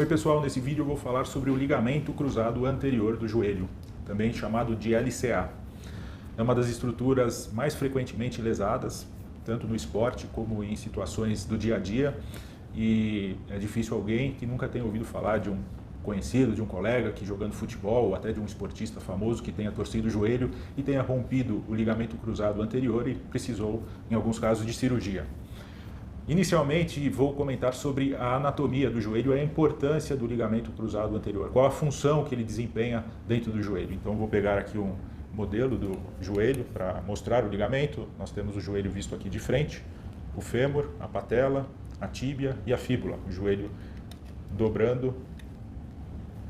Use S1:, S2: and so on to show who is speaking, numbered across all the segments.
S1: Oi pessoal, nesse vídeo eu vou falar sobre o ligamento cruzado anterior do joelho, também chamado de LCA. É uma das estruturas mais frequentemente lesadas, tanto no esporte como em situações do dia a dia, e é difícil alguém que nunca tenha ouvido falar de um conhecido, de um colega que jogando futebol, ou até de um esportista famoso que tenha torcido o joelho e tenha rompido o ligamento cruzado anterior e precisou, em alguns casos, de cirurgia. Inicialmente, vou comentar sobre a anatomia do joelho e a importância do ligamento cruzado anterior, qual a função que ele desempenha dentro do joelho. Então, vou pegar aqui um modelo do joelho para mostrar o ligamento. Nós temos o joelho visto aqui de frente, o fêmur, a patela, a tíbia e a fíbula, o joelho dobrando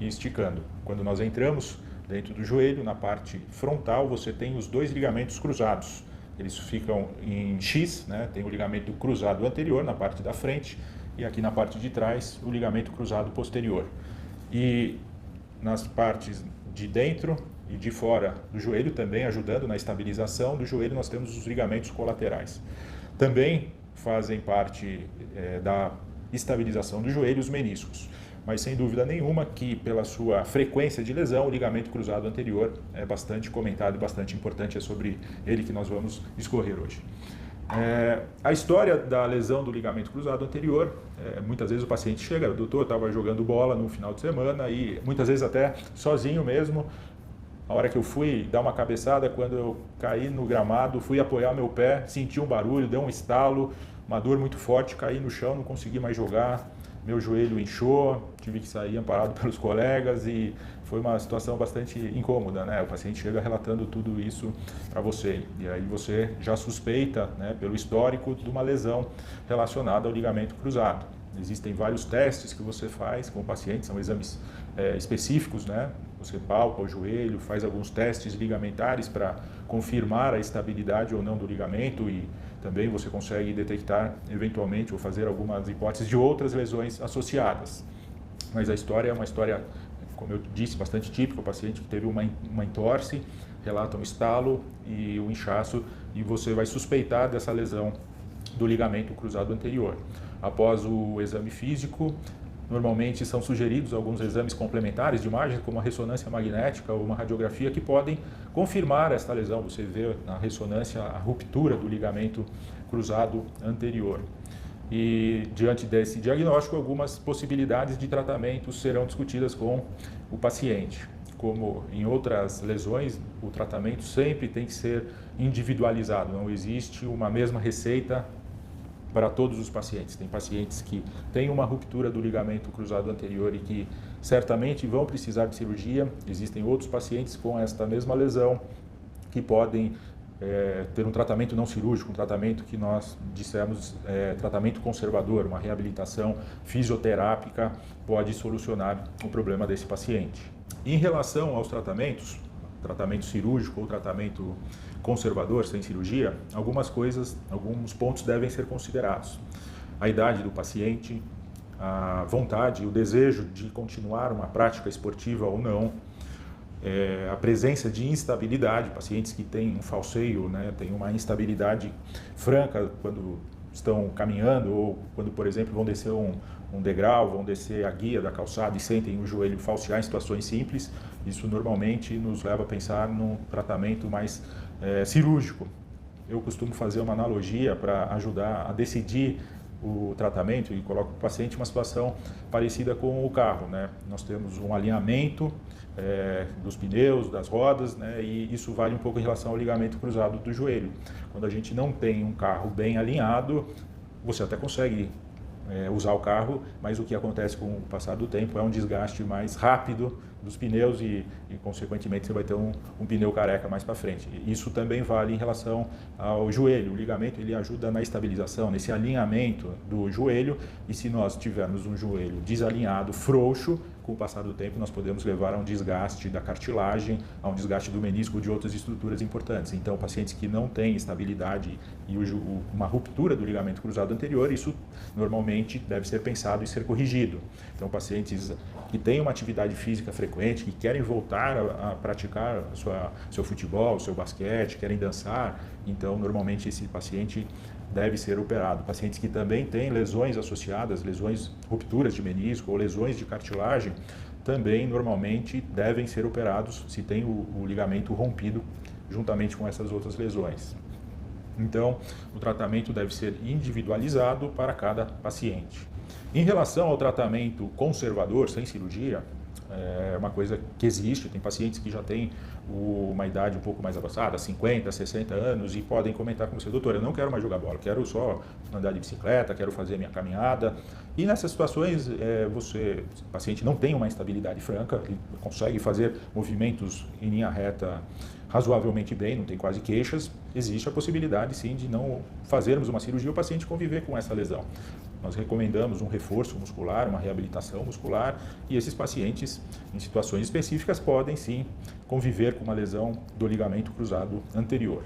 S1: e esticando. Quando nós entramos dentro do joelho, na parte frontal, você tem os dois ligamentos cruzados. Eles ficam em X, né? Tem o ligamento cruzado anterior na parte da frente e aqui na parte de trás o ligamento cruzado posterior. E nas partes de dentro e de fora do joelho, também ajudando na estabilização do joelho, nós temos os ligamentos colaterais. Também fazem parte da estabilização do joelho os meniscos. Mas sem dúvida nenhuma que pela sua frequência de lesão, o ligamento cruzado anterior é bastante comentado e bastante importante, é sobre ele que nós vamos discorrer hoje. A história da lesão do ligamento cruzado anterior, muitas vezes o paciente chega, o doutor estava jogando bola no final de semana e muitas vezes até sozinho mesmo, a hora que eu fui dar uma cabeçada, quando eu caí no gramado, fui apoiar meu pé, senti um barulho, deu um estalo, uma dor muito forte, caí no chão, não consegui mais jogar. Meu joelho inchou, tive que sair amparado pelos colegas e foi uma situação bastante incômoda, né? O paciente chega relatando tudo isso para você e aí você já suspeita, né, pelo histórico de uma lesão relacionada ao ligamento cruzado. Existem vários testes que você faz com o paciente, são exames específicos, né? Você palpa o joelho, faz alguns testes ligamentares para confirmar a estabilidade ou não do ligamento e também você consegue detectar eventualmente ou fazer algumas hipóteses de outras lesões associadas. Mas a história é uma história, como eu disse, bastante típica. O paciente que teve uma entorse, relata um estalo e um inchaço e você vai suspeitar dessa lesão do ligamento cruzado anterior. Após o exame físico, normalmente são sugeridos alguns exames complementares de imagem, como a ressonância magnética ou uma radiografia, que podem confirmar esta lesão. Você vê na ressonância a ruptura do ligamento cruzado anterior. E diante desse diagnóstico, algumas possibilidades de tratamento serão discutidas com o paciente. Como em outras lesões, o tratamento sempre tem que ser individualizado, não existe uma mesma receita para todos os pacientes. Tem pacientes que têm uma ruptura do ligamento cruzado anterior e que certamente vão precisar de cirurgia. Existem outros pacientes com esta mesma lesão que podem ter um tratamento não cirúrgico, um tratamento que nós dissemos tratamento conservador, uma reabilitação fisioterápica pode solucionar o problema desse paciente. Em relação aos tratamentos, tratamento cirúrgico ou tratamento conservador, sem cirurgia, algumas coisas, alguns pontos devem ser considerados. A idade do paciente, a vontade, o desejo de continuar uma prática esportiva ou não, a presença de instabilidade, pacientes que têm um falseio, né, têm uma instabilidade franca quando estão caminhando ou quando, por exemplo, vão descer um degrau, vão descer a guia da calçada e sentem o joelho falsear em situações simples. Isso normalmente nos leva a pensar num tratamento mais cirúrgico. Eu costumo fazer uma analogia para ajudar a decidir o tratamento e coloco o paciente em uma situação parecida com o carro, né? Nós temos um alinhamento dos pneus, das rodas, né? E isso vale um pouco em relação ao ligamento cruzado do joelho. Quando a gente não tem um carro bem alinhado, você até consegue usar o carro, mas o que acontece com o passar do tempo é um desgaste mais rápido dos pneus e consequentemente, você vai ter um pneu careca mais para frente. Isso também vale em relação ao joelho. O ligamento ele ajuda na estabilização, nesse alinhamento do joelho, e se nós tivermos um joelho desalinhado, frouxo, com o passar do tempo nós podemos levar a um desgaste da cartilagem, a um desgaste do menisco de outras estruturas importantes. Então, pacientes que não têm estabilidade e uma ruptura do ligamento cruzado anterior, isso normalmente deve ser pensado e ser corrigido. Então, pacientes que têm uma atividade física frequente, que querem voltar a praticar seu futebol, seu basquete, querem dançar, então normalmente esse paciente deve ser operado. Pacientes que também têm lesões associadas, lesões, rupturas de menisco ou lesões de cartilagem, também normalmente devem ser operados se tem o ligamento rompido juntamente com essas outras lesões. Então, o tratamento deve ser individualizado para cada paciente. Em relação ao tratamento conservador, sem cirurgia, é uma coisa que existe. Tem pacientes que já têm uma idade um pouco mais avançada, 50, 60 anos, e podem comentar com você: doutor, eu não quero mais jogar bola, quero só andar de bicicleta, quero fazer minha caminhada. E nessas situações, o paciente não tem uma estabilidade franca, ele consegue fazer movimentos em linha reta razoavelmente bem, não tem quase queixas. Existe a possibilidade, sim, de não fazermos uma cirurgia e o paciente conviver com essa lesão. Nós recomendamos um reforço muscular, uma reabilitação muscular, e esses pacientes, em situações específicas, podem sim conviver com uma lesão do ligamento cruzado anterior.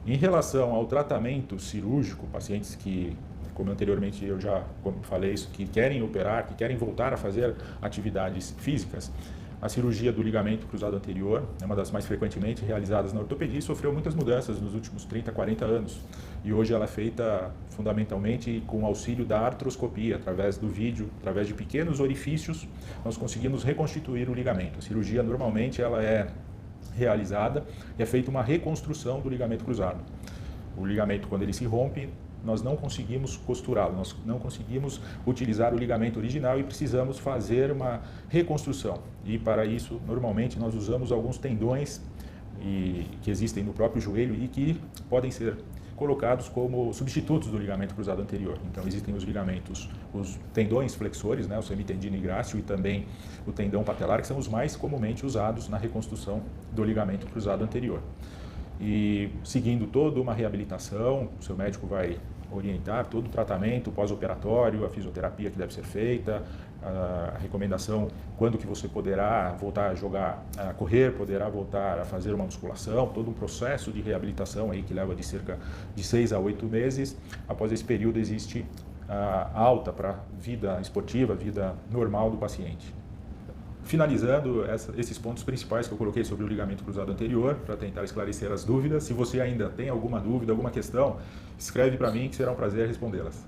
S1: Em relação ao tratamento cirúrgico, pacientes que, como anteriormente eu já falei isso, que querem operar, que querem voltar a fazer atividades físicas, a cirurgia do ligamento cruzado anterior é uma das mais frequentemente realizadas na ortopedia e sofreu muitas mudanças nos últimos 30, 40 anos. E hoje ela é feita fundamentalmente com o auxílio da artroscopia, através do vídeo, através de pequenos orifícios, nós conseguimos reconstituir o ligamento. A cirurgia normalmente ela é realizada e é feita uma reconstrução do ligamento cruzado. O ligamento, quando ele se rompe, nós não conseguimos costurá-lo, nós não conseguimos utilizar o ligamento original e precisamos fazer uma reconstrução. E para isso, normalmente, nós usamos alguns tendões que existem no próprio joelho e que podem ser colocados como substitutos do ligamento cruzado anterior. Então, existem os ligamentos, os tendões flexores, né, o semitendino e grácil, e também o tendão patelar, que são os mais comumente usados na reconstrução do ligamento cruzado anterior. E seguindo toda uma reabilitação, o seu médico vai orientar todo o tratamento pós-operatório, a fisioterapia que deve ser feita, a recomendação quando que você poderá voltar a jogar, a correr, poderá voltar a fazer uma musculação, todo um processo de reabilitação aí que leva de cerca de 6 a 8 meses. Após esse período existe a alta para a vida esportiva, vida normal do paciente. Finalizando esses pontos principais que eu coloquei sobre o ligamento cruzado anterior, para tentar esclarecer as dúvidas. Se você ainda tem alguma dúvida, alguma questão, escreve para mim que será um prazer respondê-las.